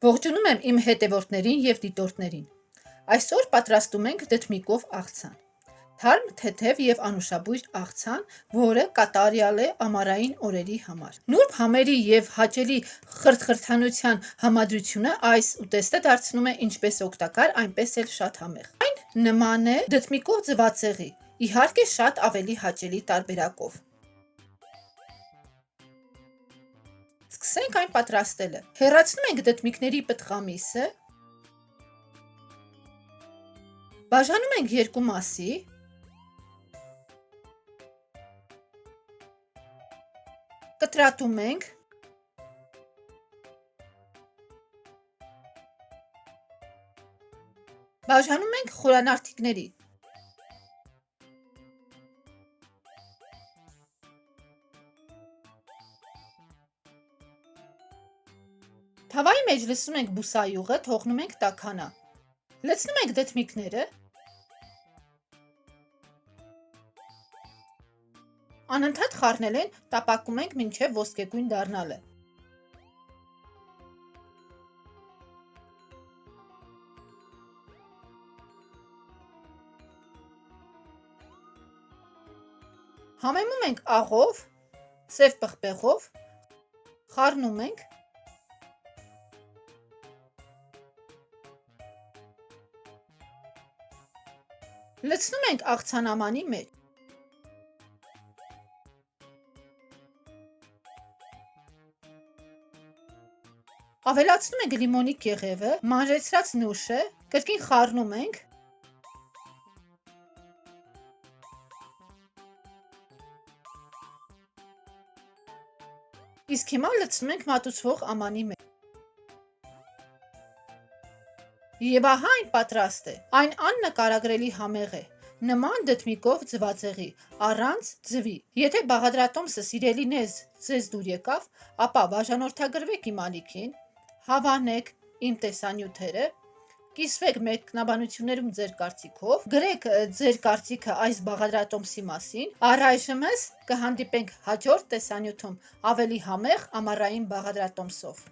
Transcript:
Ողջունում եմ իմ հետևորդներին և դիտորդներին։ Այսօր պատրաստում ենք դդմիկով աղցան։ Թարմ, թեթև և անուշաբույր աղցան, որը կատարյալ է ամառային օրերի համար։ Նուրբ համերի և հաճելի խրթխրթանության համադրությունը այս ուտեստը դարձնում է ինչպես օգտակար, այնպես էլ շատ համեղ։ Այն նման է դդմիկով ձվածեղի, իհարկե շատ ավելի հաճելի տարբերակով։ Սկսենք այն պատրաստելը։ Հեռացնում ենք դդմիկների պտղամիսը, բաժանում ենք երկու մասի, կտրատում ենք, բաժանում ենք խորանարդիկների։ Թավայի մեջ լցնում ենք բուսայուղը, թողնում ենք տաքանա։ Լցնում ենք դդմիկները, անընդհատ խառնել են, տապակում ենք մինչև ոսկեգույն դառնալը։ Համեմում ենք աղով, սև պղպեղով, խառնում ենք, լցնում ենք աղցանամանի մեջ։ Ավելացնում ենք լիմոնի կեղևը, մանրեցրած նուշը, կրկին խառնում ենք, իսկ հիմա լցնում ենք մատուցվող ամանի մեջ։ Եվ ահա այն պատրաստ է։ Այն աննկարագրելի համեղ է, նման դդմիկով ձվածեղի, առանց ձվի։ Եթե բաղադրատոմսը սիրելին է ձեզ դուր եկավ, ապա բաժանորդագրվեք իմ ալիքին, հավանեք իմ տեսանյութերը, կիսվեք մեկնաբանություններում ձեր կարծիքով, գրեք ձեր կարծիքը այս բաղադրատոմսի մասին։ Առայժմս կհանդիպենք հաջորդ տեսանյութում ավելի համեղ ամառային բաղադրատոմսով։